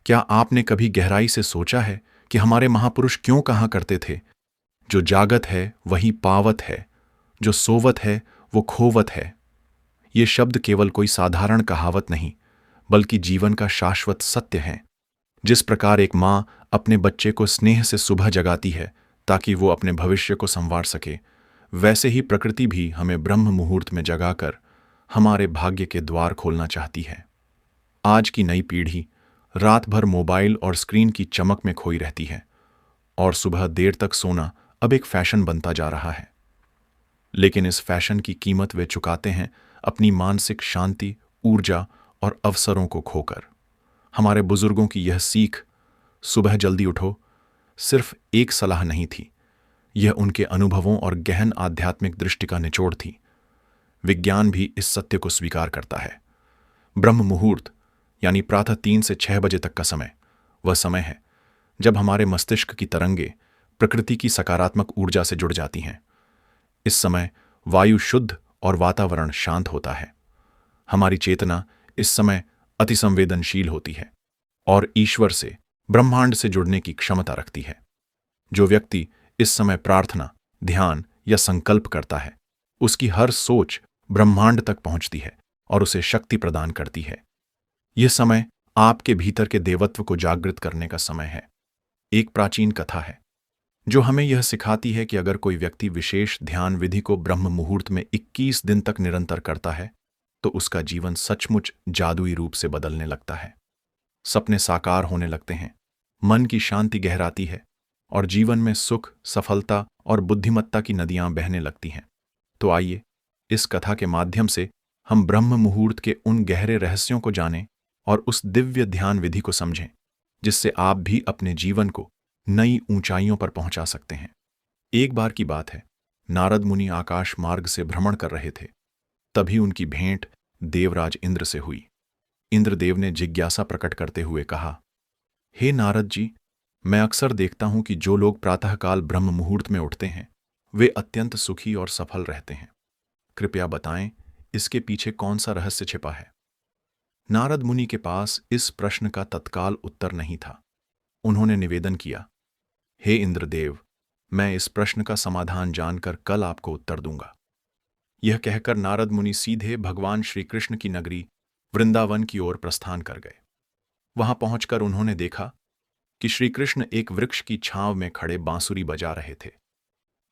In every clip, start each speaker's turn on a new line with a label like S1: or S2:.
S1: क्या आपने कभी गहराई से सोचा है कि हमारे महापुरुष क्यों कहा करते थे, जो जागत है वही पावत है, जो सोवत है वो खोवत है। ये शब्द केवल कोई साधारण कहावत नहीं, बल्कि जीवन का शाश्वत सत्य है। जिस प्रकार एक माँ अपने बच्चे को स्नेह से सुबह जगाती है ताकि वो अपने भविष्य को संवार सके, वैसे ही प्रकृति भी हमें ब्रह्म मुहूर्त में जगाकर हमारे भाग्य के द्वार खोलना चाहती है। आज की नई पीढ़ी रात भर मोबाइल और स्क्रीन की चमक में खोई रहती है, और सुबह देर तक सोना अब एक फैशन बनता जा रहा है। लेकिन इस फैशन की कीमत वे चुकाते हैं अपनी मानसिक शांति, ऊर्जा और अवसरों को खोकर। हमारे बुजुर्गों की यह सीख, सुबह जल्दी उठो, सिर्फ एक सलाह नहीं थी, यह उनके अनुभवों और गहन आध्यात्मिक दृष्टि का निचोड़ थी। विज्ञान भी इस सत्य को स्वीकार करता है। ब्रह्म मुहूर्त यानी प्रातः 3 से 6 बजे तक का समय वह समय है जब हमारे मस्तिष्क की तरंगे प्रकृति की सकारात्मक ऊर्जा से जुड़ जाती हैं। इस समय वायु शुद्ध और वातावरण शांत होता है। हमारी चेतना इस समय अति संवेदनशील होती है और ईश्वर से, ब्रह्मांड से जुड़ने की क्षमता रखती है। जो व्यक्ति इस समय प्रार्थना, ध्यान या संकल्प करता है, उसकी हर सोच ब्रह्मांड तक पहुंचती है और उसे शक्ति प्रदान करती है। यह समय आपके भीतर के देवत्व को जागृत करने का समय है। एक प्राचीन कथा है जो हमें यह सिखाती है कि अगर कोई व्यक्ति विशेष ध्यान विधि को ब्रह्म मुहूर्त में 21 दिन तक निरंतर करता है, तो उसका जीवन सचमुच जादुई रूप से बदलने लगता है। सपने साकार होने लगते हैं, मन की शांति गहराती है और जीवन में सुख, सफलता और बुद्धिमत्ता की नदियां बहने लगती हैं। तो आइए, इस कथा के माध्यम से हम ब्रह्म मुहूर्त के उन गहरे रहस्यों को जानें और उस दिव्य ध्यान विधि को समझें, जिससे आप भी अपने जीवन को नई ऊंचाइयों पर पहुंचा सकते हैं। एक बार की बात है, नारद मुनि आकाश मार्ग से भ्रमण कर रहे थे। तभी उनकी भेंट देवराज इंद्र से हुई। इंद्रदेव ने जिज्ञासा प्रकट करते हुए कहा, हे नारद जी, मैं अक्सर देखता हूं कि जो लोग प्रातःकाल ब्रह्म मुहूर्त में उठते हैं, वे अत्यंत सुखी और सफल रहते हैं। कृपया बताएं, इसके पीछे कौन सा रहस्य छिपा है। नारद मुनि के पास इस प्रश्न का तत्काल उत्तर नहीं था। उन्होंने निवेदन किया, हे इंद्रदेव, मैं इस प्रश्न का समाधान जानकर कल आपको उत्तर दूंगा। यह कहकर नारद मुनि सीधे भगवान श्री कृष्ण की नगरी वृंदावन की ओर प्रस्थान कर गए। वहां पहुंचकर उन्होंने देखा कि श्री कृष्ण एक वृक्ष की छांव में खड़े बांसुरी बजा रहे थे।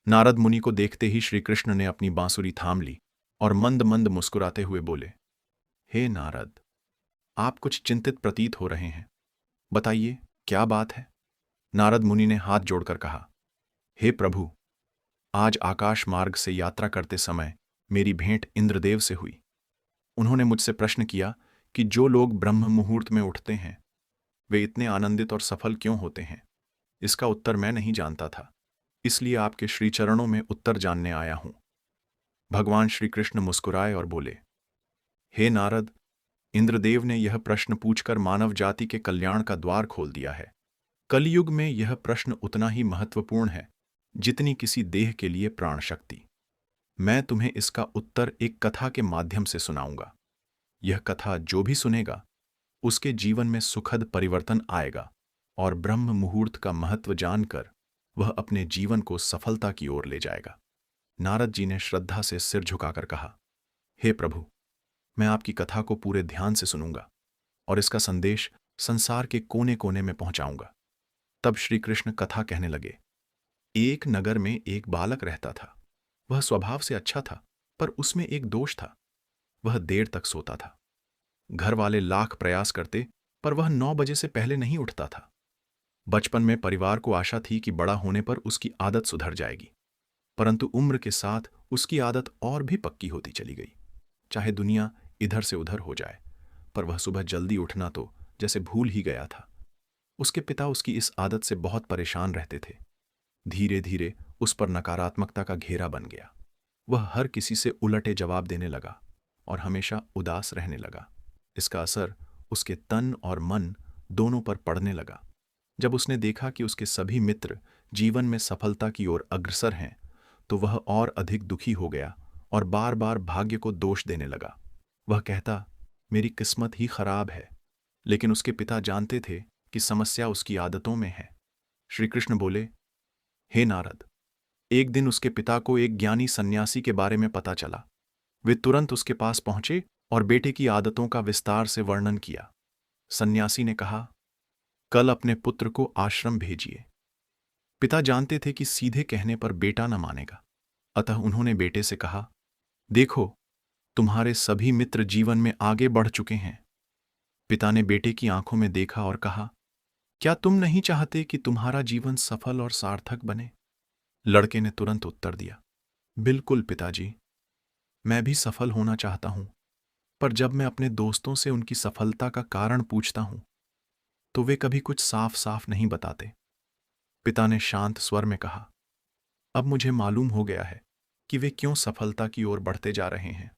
S1: नारद मुनि को देखते ही श्री कृष्ण ने अपनी बांसुरी थाम ली और मंद मंद मुस्कुराते हुए बोले, हे नारद, आप कुछ चिंतित प्रतीत हो रहे हैं। बताइए, क्या बात है। नारद मुनि ने हाथ जोड़कर कहा, हे प्रभु, आज आकाश मार्ग से यात्रा करते समय मेरी भेंट इंद्रदेव से हुई। उन्होंने मुझसे प्रश्न किया कि जो लोग ब्रह्म मुहूर्त में उठते हैं, वे इतने आनंदित और सफल क्यों होते हैं। इसका उत्तर मैं नहीं जानता था, इसलिए आपके श्री चरणों में उत्तर जानने आया हूं। भगवान श्री कृष्ण मुस्कुराए और बोले, हे नारद, इंद्रदेव ने यह प्रश्न पूछकर मानव जाति के कल्याण का द्वार खोल दिया है। कलयुग में यह प्रश्न उतना ही महत्वपूर्ण है जितनी किसी देह के लिए प्राण शक्ति। मैं तुम्हें इसका उत्तर एक कथा के माध्यम से सुनाऊंगा। यह कथा जो भी सुनेगा, उसके जीवन में सुखद परिवर्तन आएगा और ब्रह्म मुहूर्त का महत्व जानकर वह अपने जीवन को सफलता की ओर ले जाएगा। नारद जी ने श्रद्धा से सिर झुकाकर कहा, हे प्रभु, मैं आपकी कथा को पूरे ध्यान से सुनूंगा और इसका संदेश संसार के कोने कोने में पहुंचाऊंगा। तब श्री कृष्ण कथा कहने लगे, एक नगर में एक बालक रहता था। वह स्वभाव से अच्छा था, पर उसमें एक दोष था, वह देर तक सोता था। घर वाले लाख प्रयास करते, पर वह 9 बजे से पहले नहीं उठता था। बचपन में परिवार को आशा थी कि बड़ा होने पर उसकी आदत सुधर जाएगी, परंतु उम्र के साथ उसकी आदत और भी पक्की होती चली गई। चाहे दुनिया इधर से उधर हो जाए, पर वह सुबह जल्दी उठना तो जैसे भूल ही गया था। उसके पिता उसकी इस आदत से बहुत परेशान रहते थे। धीरे धीरे उस पर नकारात्मकता का घेरा बन गया। वह हर किसी से उलटे जवाब देने लगा और हमेशा उदास रहने लगा। इसका असर उसके तन और मन दोनों पर पड़ने लगा। जब उसने देखा कि उसके सभी मित्र जीवन में सफलता की ओर अग्रसर हैं, तो वह और अधिक दुखी हो गया और बार बार भाग्य को दोष देने लगा। वह कहता, मेरी किस्मत ही खराब है। लेकिन उसके पिता जानते थे कि समस्या उसकी आदतों में है। श्री कृष्ण बोले, हे नारद, एक दिन उसके पिता को एक ज्ञानी सन्यासी के बारे में पता चला। वे तुरंत उसके पास पहुंचे और बेटे की आदतों का विस्तार से वर्णन किया। सन्यासी ने कहा, कल अपने पुत्र को आश्रम भेजिए। पिता जानते थे कि सीधे कहने पर बेटा न मानेगा, अतः उन्होंने बेटे से कहा, देखो, तुम्हारे सभी मित्र जीवन में आगे बढ़ चुके हैं। पिता ने बेटे की आंखों में देखा और कहा, क्या तुम नहीं चाहते कि तुम्हारा जीवन सफल और सार्थक बने? लड़के ने तुरंत उत्तर दिया, बिल्कुल पिताजी, मैं भी सफल होना चाहता हूं, पर जब मैं अपने दोस्तों से उनकी सफलता का कारण पूछता हूं तो वे कभी कुछ साफ साफ नहीं बताते। पिता ने शांत स्वर में कहा, अब मुझे मालूम हो गया है कि वे क्यों सफलता की ओर बढ़ते जा रहे हैं।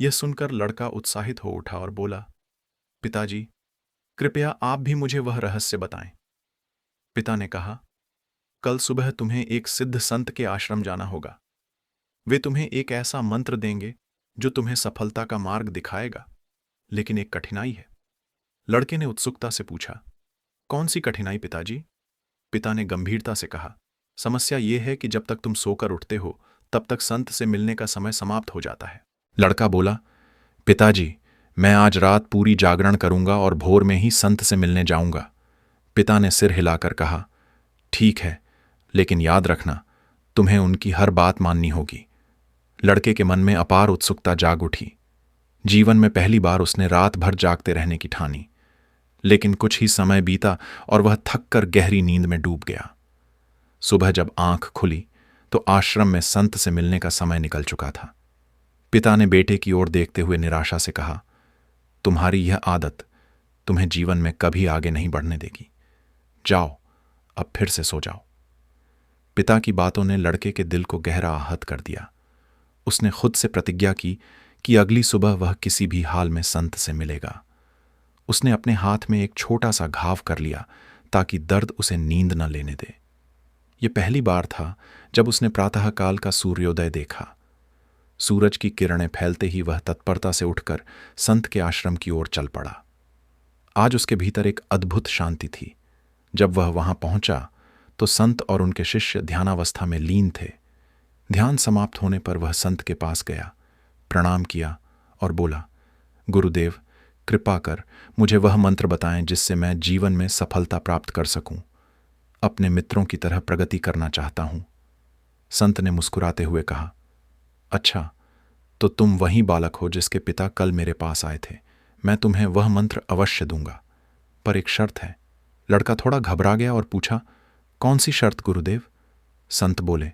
S1: यह सुनकर लड़का उत्साहित हो उठा और बोला, पिताजी, कृपया आप भी मुझे वह रहस्य बताएं। पिता ने कहा, कल सुबह तुम्हें एक सिद्ध संत के आश्रम जाना होगा। वे तुम्हें एक ऐसा मंत्र देंगे जो तुम्हें सफलता का मार्ग दिखाएगा, लेकिन एक कठिनाई है। लड़के ने उत्सुकता से पूछा, कौन सी कठिनाई पिताजी? पिता ने गंभीरता से कहा, समस्या यह है कि जब तक तुम सोकर उठते हो तब तक संत से मिलने का समय समाप्त हो जाता है। लड़का बोला, पिताजी, मैं आज रात पूरी जागरण करूंगा और भोर में ही संत से मिलने जाऊंगा। पिता ने सिर हिलाकर कहा, ठीक है, लेकिन याद रखना, तुम्हें उनकी हर बात माननी होगी। लड़के के मन में अपार उत्सुकता जाग उठी। जीवन में पहली बार उसने रात भर जागते रहने की ठानी, लेकिन कुछ ही समय बीता और वह थक कर गहरी नींद में डूब गया। सुबह जब आंख खुली तो आश्रम में संत से मिलने का समय निकल चुका था। पिता ने बेटे की ओर देखते हुए निराशा से कहा, तुम्हारी यह आदत तुम्हें जीवन में कभी आगे नहीं बढ़ने देगी। जाओ, अब फिर से सो जाओ। पिता की बातों ने लड़के के दिल को गहरा आहत कर दिया। उसने खुद से प्रतिज्ञा की कि अगली सुबह वह किसी भी हाल में संत से मिलेगा। उसने अपने हाथ में एक छोटा सा घाव कर लिया ताकि दर्द उसे नींद न लेने दे। यह पहली बार था जब उसने प्रातःकाल का सूर्योदय देखा। सूरज की किरणें फैलते ही वह तत्परता से उठकर संत के आश्रम की ओर चल पड़ा। आज उसके भीतर एक अद्भुत शांति थी। जब वह वहां पहुंचा तो संत और उनके शिष्य ध्यानावस्था में लीन थे। ध्यान समाप्त होने पर वह संत के पास गया, प्रणाम किया और बोला, गुरुदेव, कृपा कर मुझे वह मंत्र बताएं जिससे मैं जीवन में सफलता प्राप्त कर सकूं। अपने मित्रों की तरह प्रगति करना चाहता हूं। संत ने मुस्कुराते हुए कहा, अच्छा, तो तुम वही बालक हो जिसके पिता कल मेरे पास आए थे। मैं तुम्हें वह मंत्र अवश्य दूंगा, पर एक शर्त है। लड़का थोड़ा घबरा गया और पूछा, कौन सी शर्त गुरुदेव? संत बोले,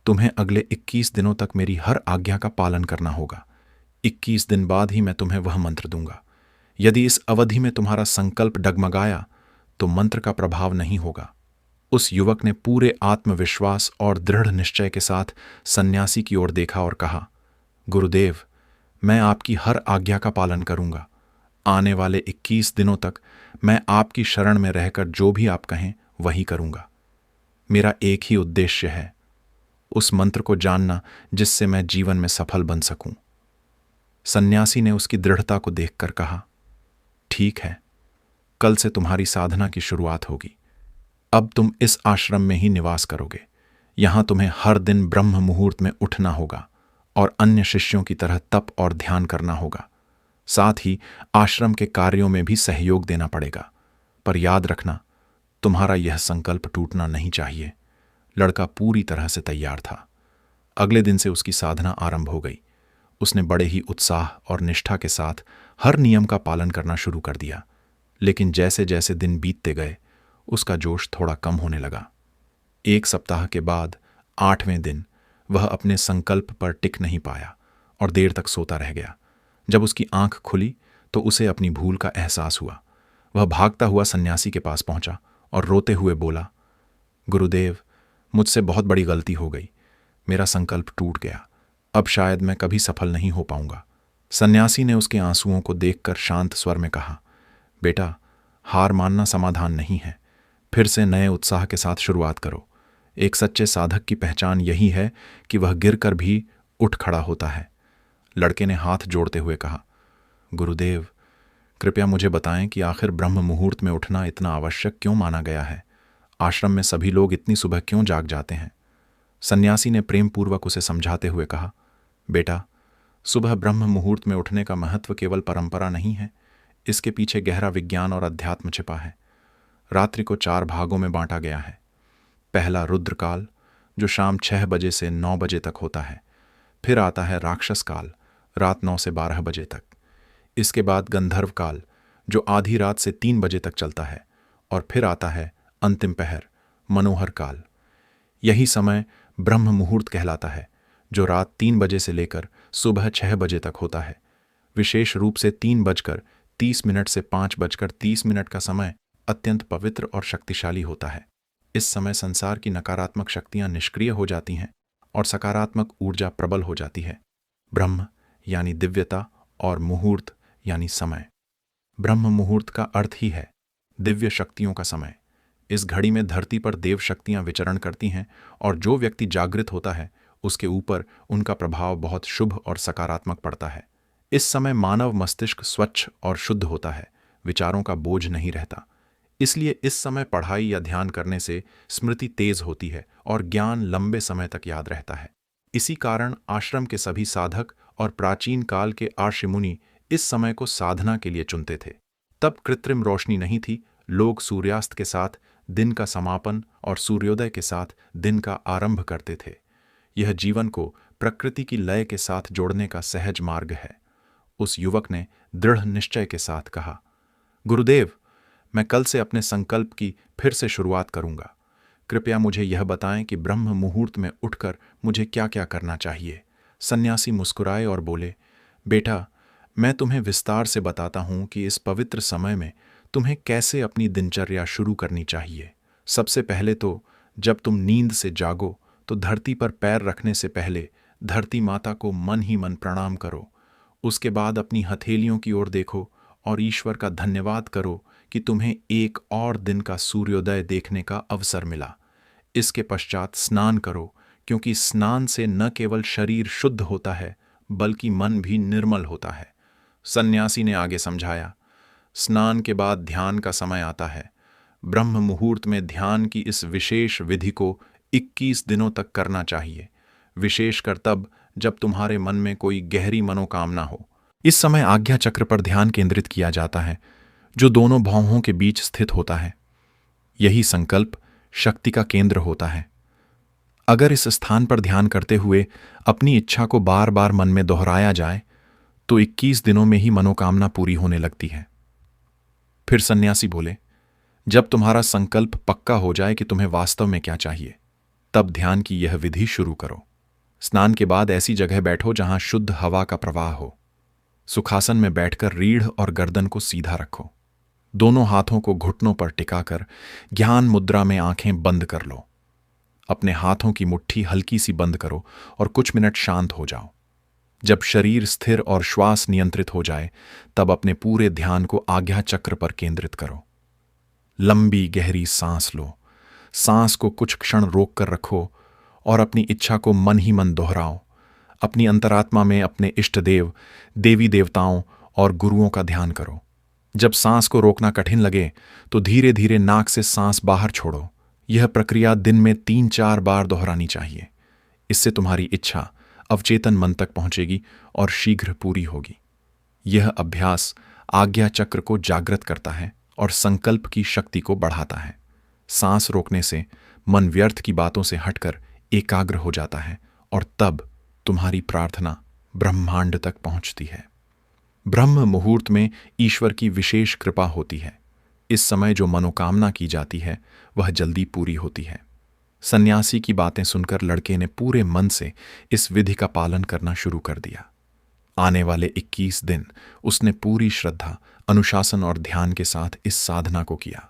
S1: तुम्हें अगले 21 दिनों तक मेरी हर आज्ञा का पालन करना होगा। 21 दिन बाद ही मैं तुम्हें वह मंत्र दूंगा। यदि इस अवधि में तुम्हारा संकल्प डगमगाया तो मंत्र का प्रभाव नहीं होगा। उस युवक ने पूरे आत्मविश्वास और दृढ़ निश्चय के साथ सन्यासी की ओर देखा और कहा, गुरुदेव, मैं आपकी हर आज्ञा का पालन करूंगा। आने वाले 21 दिनों तक मैं आपकी शरण में रहकर जो भी आप कहें वही करूंगा। मेरा एक ही उद्देश्य है, उस मंत्र को जानना जिससे मैं जीवन में सफल बन सकूं। सन्यासी ने उसकी दृढ़ता को देखकर कहा, ठीक है, कल से तुम्हारी साधना की शुरुआत होगी। अब तुम इस आश्रम में ही निवास करोगे। यहां तुम्हें हर दिन ब्रह्म मुहूर्त में उठना होगा और अन्य शिष्यों की तरह तप और ध्यान करना होगा। साथ ही आश्रम के कार्यों में भी सहयोग देना पड़ेगा। पर याद रखना, तुम्हारा यह संकल्प टूटना नहीं चाहिए। लड़का पूरी तरह से तैयार था। अगले दिन से उसकी साधना आरंभ हो गई। उसने बड़े ही उत्साह और निष्ठा के साथ हर नियम का पालन करना शुरू कर दिया। लेकिन जैसे जैसे दिन बीतते गए उसका जोश थोड़ा कम होने लगा। एक सप्ताह के बाद 8वें दिन वह अपने संकल्प पर टिक नहीं पाया और देर तक सोता रह गया। जब उसकी आंख खुली तो उसे अपनी भूल का एहसास हुआ। वह भागता हुआ सन्यासी के पास पहुंचा और रोते हुए बोला, गुरुदेव, मुझसे बहुत बड़ी गलती हो गई। मेरा संकल्प टूट गया। अब शायद मैं कभी सफल नहीं हो पाऊंगा। सन्यासी ने उसके आंसुओं को देखकर शांत स्वर में कहा, बेटा, हार मानना समाधान नहीं है। फिर से नए उत्साह के साथ शुरुआत करो। एक सच्चे साधक की पहचान यही है कि वह गिरकर भी उठ खड़ा होता है। लड़के ने हाथ जोड़ते हुए कहा, गुरुदेव, कृपया मुझे बताएं कि आखिर ब्रह्म मुहूर्त में उठना इतना आवश्यक क्यों माना गया है। आश्रम में सभी लोग इतनी सुबह क्यों जाग जाते हैं। सन्यासी ने प्रेम पूर्वक उसे समझाते हुए कहा, बेटा, सुबह ब्रह्म मुहूर्त में उठने का महत्व केवल परंपरा नहीं है, इसके पीछे गहरा विज्ञान और अध्यात्म छिपा है। रात्रि को 4 भागों में बांटा गया है। पहला रुद्रकाल, जो शाम 6 बजे से 9 बजे तक होता है। फिर आता है राक्षस काल, रात 9 से 12 बजे तक। इसके बाद गंधर्व काल, जो आधी रात से 3 बजे तक चलता है। और फिर आता है अंतिम पहर, मनोहर काल। यही समय ब्रह्म मुहूर्त कहलाता है, जो रात 3 बजे से लेकर सुबह 6 बजे तक होता है। विशेष रूप से 3:30 से 5:30 का समय अत्यंत पवित्र और शक्तिशाली होता है। इस समय संसार की नकारात्मक शक्तियां निष्क्रिय हो जाती हैं और सकारात्मक ऊर्जा प्रबल हो जाती है। ब्रह्म यानी दिव्यता और मुहूर्त यानी समय। ब्रह्म मुहूर्त का अर्थ ही है दिव्य शक्तियों का समय। इस घड़ी में धरती पर देव शक्तियां विचरण करती हैं और जो व्यक्ति जागृत होता है उसके ऊपर उनका प्रभाव बहुत शुभ और सकारात्मक पड़ता है। इस समय मानव मस्तिष्क स्वच्छ और शुद्ध होता है, विचारों का बोझ नहीं रहता। इसलिए इस समय पढ़ाई या ध्यान करने से स्मृति तेज होती है और ज्ञान लंबे समय तक याद रहता है। इसी कारण आश्रम के सभी साधक और प्राचीन काल के आर्षि मुनि इस समय को साधना के लिए चुनते थे। तब कृत्रिम रोशनी नहीं थी। लोग सूर्यास्त के साथ दिन का समापन और सूर्योदय के साथ दिन का आरंभ करते थे। यह जीवन को प्रकृति की लय के साथ जोड़ने का सहज मार्ग है। उस युवक ने दृढ़ निश्चय के साथ कहा, गुरुदेव, मैं कल से अपने संकल्प की फिर से शुरुआत करूंगा। कृपया मुझे यह बताएं कि ब्रह्म मुहूर्त में उठकर मुझे क्या क्या करना चाहिए। सन्यासी मुस्कुराए और बोले, बेटा, मैं तुम्हें विस्तार से बताता हूं कि इस पवित्र समय में तुम्हें कैसे अपनी दिनचर्या शुरू करनी चाहिए। सबसे पहले तो जब तुम नींद से जागो तो धरती पर पैर रखने से पहले धरती माता को मन ही मन प्रणाम करो। उसके बाद अपनी हथेलियों की ओर देखो और ईश्वर का धन्यवाद करो कि तुम्हें एक और दिन का सूर्योदय देखने का अवसर मिला। इसके पश्चात स्नान करो, क्योंकि स्नान से न केवल शरीर शुद्ध होता है बल्कि मन भी निर्मल होता है। सन्यासी ने आगे समझाया, स्नान के बाद ध्यान का समय आता है। ब्रह्म मुहूर्त में ध्यान की इस विशेष विधि को 21 दिनों तक करना चाहिए, विशेषकर तब जब तुम्हारे मन में कोई गहरी मनोकामना हो। इस समय आज्ञा चक्र पर ध्यान केंद्रित किया जाता है, जो दोनों भौहों के बीच स्थित होता है। यही संकल्प शक्ति का केंद्र होता है। अगर इस स्थान पर ध्यान करते हुए अपनी इच्छा को बार बार मन में दोहराया जाए तो 21 दिनों में ही मनोकामना पूरी होने लगती है। फिर सन्यासी बोले, जब तुम्हारा संकल्प पक्का हो जाए कि तुम्हें वास्तव में क्या चाहिए, तब ध्यान की यह विधि शुरू करो। स्नान के बाद ऐसी जगह बैठो जहां शुद्ध हवा का प्रवाह हो। सुखासन में बैठकर रीढ़ और गर्दन को सीधा रखो। दोनों हाथों को घुटनों पर टिकाकर ज्ञान मुद्रा में आंखें बंद कर लो। अपने हाथों की मुट्ठी हल्की सी बंद करो और कुछ मिनट शांत हो जाओ। जब शरीर स्थिर और श्वास नियंत्रित हो जाए, तब अपने पूरे ध्यान को आज्ञा चक्र पर केंद्रित करो। लंबी गहरी सांस लो। सांस को कुछ क्षण रोक कर रखो और अपनी इच्छा को मन ही मन दोहराओ। अपनी अंतरात्मा में अपने इष्ट देव, देवी देवताओं और गुरुओं का ध्यान करो। जब सांस को रोकना कठिन लगे तो धीरे धीरे नाक से सांस बाहर छोड़ो। यह प्रक्रिया दिन में 3-4 बार दोहरानी चाहिए। इससे तुम्हारी इच्छा अवचेतन मन तक पहुंचेगी और शीघ्र पूरी होगी। यह अभ्यास आज्ञा चक्र को जागृत करता है और संकल्प की शक्ति को बढ़ाता है। सांस रोकने से मन व्यर्थ की बातों से हटकर एकाग्र हो जाता है और तब तुम्हारी प्रार्थना ब्रह्मांड तक पहुंचती है। ब्रह्म मुहूर्त में ईश्वर की विशेष कृपा होती है। इस समय जो मनोकामना की जाती है वह जल्दी पूरी होती है। सन्यासी की बातें सुनकर लड़के ने पूरे मन से इस विधि का पालन करना शुरू कर दिया। आने वाले 21 दिन उसने पूरी श्रद्धा, अनुशासन और ध्यान के साथ इस साधना को किया।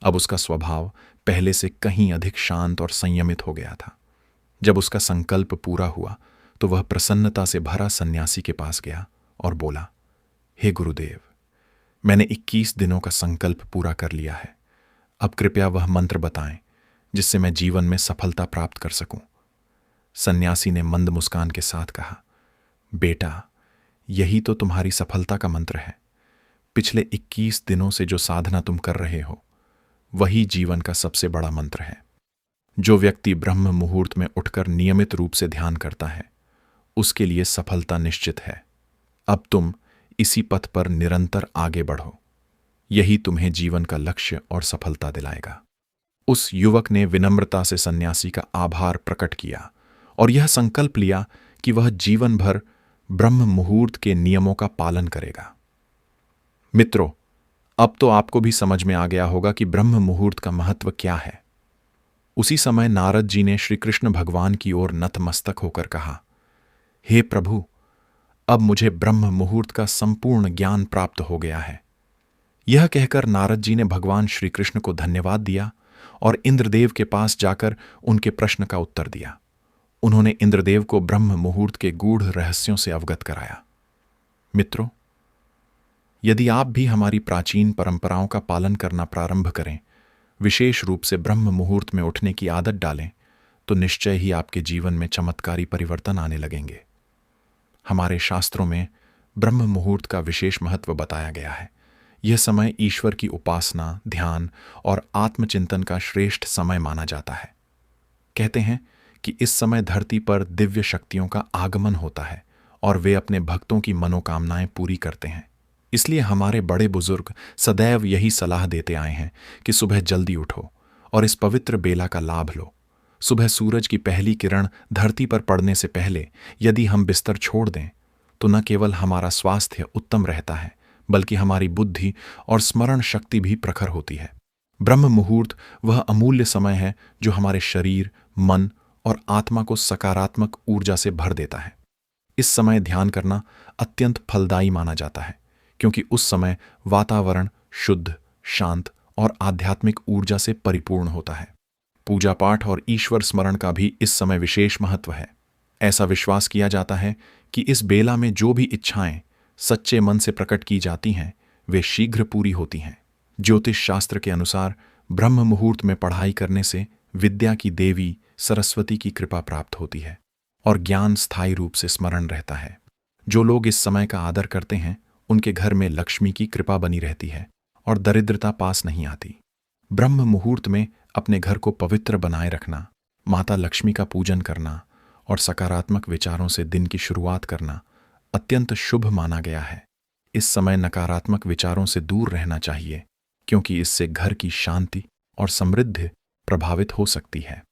S1: अब उसका स्वभाव पहले से कहीं अधिक शांत और संयमित हो गया था। जब उसका संकल्प पूरा हुआ तो वह प्रसन्नता से भरा सन्यासी के पास गया और बोला, हे गुरुदेव, मैंने 21 दिनों का संकल्प पूरा कर लिया है। अब कृपया वह मंत्र बताएं जिससे मैं जीवन में सफलता प्राप्त कर सकूं। सन्यासी ने मंद मुस्कान के साथ कहा, बेटा, यही तो तुम्हारी सफलता का मंत्र है। पिछले 21 दिनों से जो साधना तुम कर रहे हो वही जीवन का सबसे बड़ा मंत्र है। जो व्यक्ति ब्रह्म मुहूर्त में उठकर नियमित रूप से ध्यान करता है उसके लिए सफलता निश्चित है। अब तुम इसी पथ पर निरंतर आगे बढ़ो, यही तुम्हें जीवन का लक्ष्य और सफलता दिलाएगा। उस युवक ने विनम्रता से सन्यासी का आभार प्रकट किया और यह संकल्प लिया कि वह जीवन भर ब्रह्म मुहूर्त के नियमों का पालन करेगा। मित्रों, अब तो आपको भी समझ में आ गया होगा कि ब्रह्म मुहूर्त का महत्व क्या है। उसी समय नारद जी ने श्री कृष्ण भगवान की ओर नतमस्तक होकर कहा, हे प्रभु, अब मुझे ब्रह्म मुहूर्त का संपूर्ण ज्ञान प्राप्त हो गया है। यह कहकर नारद जी ने भगवान श्री कृष्ण को धन्यवाद दिया और इंद्रदेव के पास जाकर उनके प्रश्न का उत्तर दिया। उन्होंने इंद्रदेव को ब्रह्म मुहूर्त के गूढ़ रहस्यों से अवगत कराया। मित्रों, यदि आप भी हमारी प्राचीन परंपराओं का पालन करना प्रारंभ करें, विशेष रूप से ब्रह्म मुहूर्त में उठने की आदत डालें, तो निश्चय ही आपके जीवन में चमत्कारी परिवर्तन आने लगेंगे। हमारे शास्त्रों में ब्रह्म मुहूर्त का विशेष महत्व बताया गया है। यह समय ईश्वर की उपासना, ध्यान और आत्मचिंतन का श्रेष्ठ समय माना जाता है। कहते हैं कि इस समय धरती पर दिव्य शक्तियों का आगमन होता है और वे अपने भक्तों की मनोकामनाएं पूरी करते हैं। इसलिए हमारे बड़े बुजुर्ग सदैव यही सलाह देते आए हैं कि सुबह जल्दी उठो और इस पवित्र बेला का लाभ लो। सुबह सूरज की पहली किरण धरती पर पड़ने से पहले यदि हम बिस्तर छोड़ दें तो न केवल हमारा स्वास्थ्य उत्तम रहता है, बल्कि हमारी बुद्धि और स्मरण शक्ति भी प्रखर होती है। ब्रह्म मुहूर्त वह अमूल्य समय है जो हमारे शरीर, मन और आत्मा को सकारात्मक ऊर्जा से भर देता है। इस समय ध्यान करना अत्यंत फलदायी माना जाता है, क्योंकि उस समय वातावरण शुद्ध, शांत और आध्यात्मिक ऊर्जा से परिपूर्ण होता है। पूजा पाठ और ईश्वर स्मरण का भी इस समय विशेष महत्व है। ऐसा विश्वास किया जाता है कि इस बेला में जो भी इच्छाएं सच्चे मन से प्रकट की जाती हैं, वे शीघ्र पूरी होती हैं। ज्योतिष शास्त्र के अनुसार ब्रह्म मुहूर्त में पढ़ाई करने से विद्या की देवी सरस्वती की कृपा प्राप्त होती है और ज्ञान स्थायी रूप से स्मरण रहता है। जो लोग इस समय का आदर करते हैं उनके घर में लक्ष्मी की कृपा बनी रहती है और दरिद्रता पास नहीं आती। ब्रह्म मुहूर्त में अपने घर को पवित्र बनाए रखना, माता लक्ष्मी का पूजन करना और सकारात्मक विचारों से दिन की शुरुआत करना अत्यंत शुभ माना गया है। इस समय नकारात्मक विचारों से दूर रहना चाहिए, क्योंकि इससे घर की शांति और समृद्धि प्रभावित हो सकती है।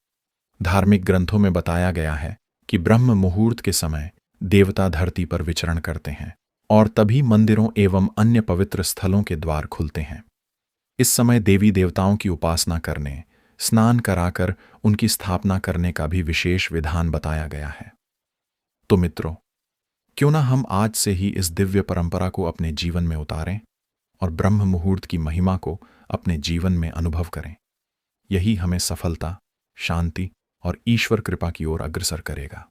S1: धार्मिक ग्रंथों में बताया गया है कि ब्रह्म मुहूर्त के समय देवता धरती पर विचरण करते हैं और तभी मंदिरों एवं अन्य पवित्र स्थलों के द्वार खुलते हैं। इस समय देवी देवताओं की उपासना करने, स्नान कराकर उनकी स्थापना करने का भी विशेष विधान बताया गया है। तो मित्रों, क्यों ना हम आज से ही इस दिव्य परंपरा को अपने जीवन में उतारें और ब्रह्म मुहूर्त की महिमा को अपने जीवन में अनुभव करें। यही हमें सफलता, शांति और ईश्वर कृपा की ओर अग्रसर करेगा।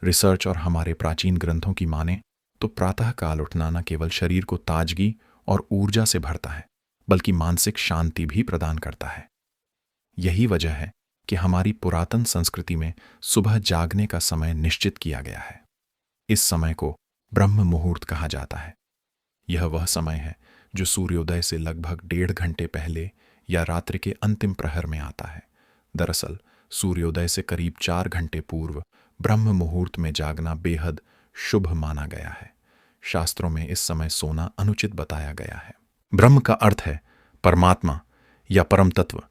S1: रिसर्च और हमारे प्राचीन ग्रंथों की माने तो प्रातःकाल उठना न केवल शरीर को ताजगी और ऊर्जा से भरता है, बल्कि मानसिक शांति भी प्रदान करता है। यही वजह है कि हमारी पुरातन संस्कृति में सुबह जागने का समय निश्चित किया गया है। इस समय को ब्रह्म मुहूर्त कहा जाता है। यह वह समय है जो सूर्योदय से लगभग 1.5 घंटे पहले या रात्रि के अंतिम प्रहर में आता है। दरअसल सूर्योदय से करीब 4 घंटे पूर्व ब्रह्म मुहूर्त में जागना बेहद शुभ माना गया है। शास्त्रों में इस समय सोना अनुचित बताया गया है। ब्रह्म का अर्थ है परमात्मा या परम तत्व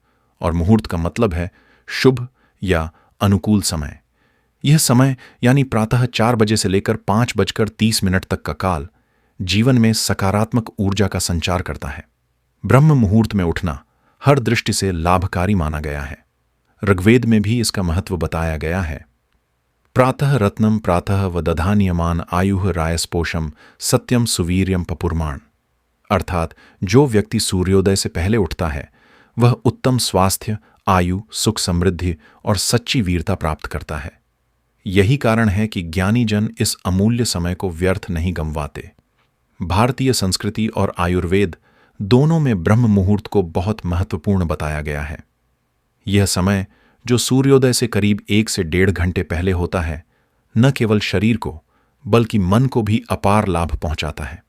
S1: और मुहूर्त का मतलब है शुभ या अनुकूल समय। यह समय यानी प्रातः 4 बजे से लेकर 5:30 तक का काल जीवन में सकारात्मक ऊर्जा का संचार करता है। ब्रह्म मुहूर्त में उठना हर दृष्टि से लाभकारी माना गया है। ऋग्वेद में भी इसका महत्व बताया गया है। प्रातः रत्नम प्रातः व दधान्यमान आयुः रायस्पोषम सत्यम सुवीर्यम पपुर्माण। अर्थात जो व्यक्ति सूर्योदय से पहले उठता है वह उत्तम स्वास्थ्य, आयु, सुख, समृद्धि और सच्ची वीरता प्राप्त करता है। यही कारण है कि ज्ञानी जन इस अमूल्य समय को व्यर्थ नहीं गंवाते। भारतीय संस्कृति और आयुर्वेद दोनों में ब्रह्म मुहूर्त को बहुत महत्वपूर्ण बताया गया है। यह समय जो सूर्योदय से करीब 1 से 1.5 घंटे पहले होता है, न केवल शरीर को बल्कि मन को भी अपार लाभ पहुंचाता है।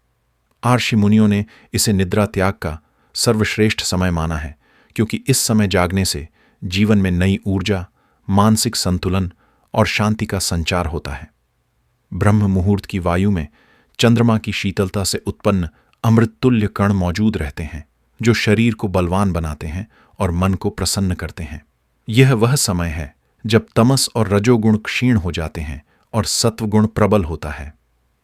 S1: ऋषि मुनियों ने इसे निद्रा त्याग का सर्वश्रेष्ठ समय माना है, क्योंकि इस समय जागने से जीवन में नई ऊर्जा, मानसिक संतुलन और शांति का संचार होता है। ब्रह्म मुहूर्त की वायु में चंद्रमा की शीतलता से उत्पन्न अमृततुल्य कण मौजूद रहते हैं, जो शरीर को बलवान बनाते हैं और मन को प्रसन्न करते हैं। यह वह समय है जब तमस और रजोगुण क्षीण हो जाते हैं और सत्वगुण प्रबल होता है।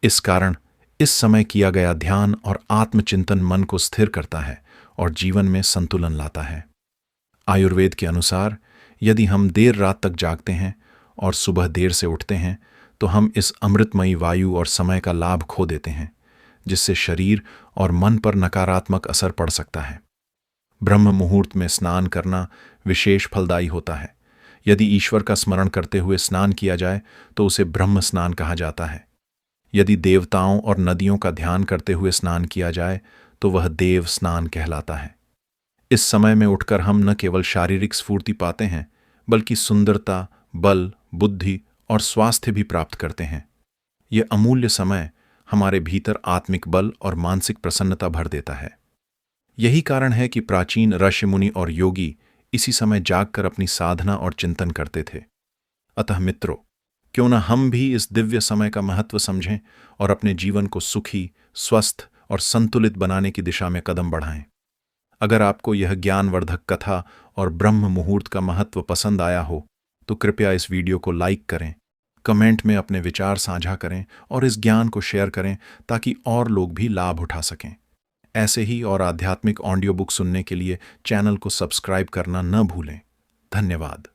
S1: इस कारण इस समय किया गया ध्यान और आत्मचिंतन मन को स्थिर करता है और जीवन में संतुलन लाता है। आयुर्वेद के अनुसार यदि हम देर रात तक जागते हैं और सुबह देर से उठते हैं तो हम इस अमृतमयी वायु और समय का लाभ खो देते हैं, जिससे शरीर और मन पर नकारात्मक असर पड़ सकता है। ब्रह्म मुहूर्त में स्नान करना विशेष फलदायी होता है। यदि ईश्वर का स्मरण करते हुए स्नान किया जाए तो उसे ब्रह्म स्नान कहा जाता है। यदि देवताओं और नदियों का ध्यान करते हुए स्नान किया जाए तो वह देव स्नान कहलाता है। इस समय में उठकर हम न केवल शारीरिक स्फूर्ति पाते हैं, बल्कि सुंदरता, बल, बुद्धि और स्वास्थ्य भी प्राप्त करते हैं। यह अमूल्य समय हमारे भीतर आत्मिक बल और मानसिक प्रसन्नता भर देता है। यही कारण है कि प्राचीन ऋषि मुनि और योगी इसी समय जागकर अपनी साधना और चिंतन करते थे। अतः मित्रों, क्यों न हम भी इस दिव्य समय का महत्व समझें और अपने जीवन को सुखी, स्वस्थ और संतुलित बनाने की दिशा में कदम बढ़ाएं। अगर आपको यह ज्ञानवर्धक कथा और ब्रह्म मुहूर्त का महत्व पसंद आया हो तो कृपया इस वीडियो को लाइक करें, कमेंट में अपने विचार साझा करें और इस ज्ञान को शेयर करें ताकि और लोग भी लाभ उठा सकें। ऐसे ही और आध्यात्मिक ऑडियो बुक सुनने के लिए चैनल को सब्सक्राइब करना न भूलें। धन्यवाद।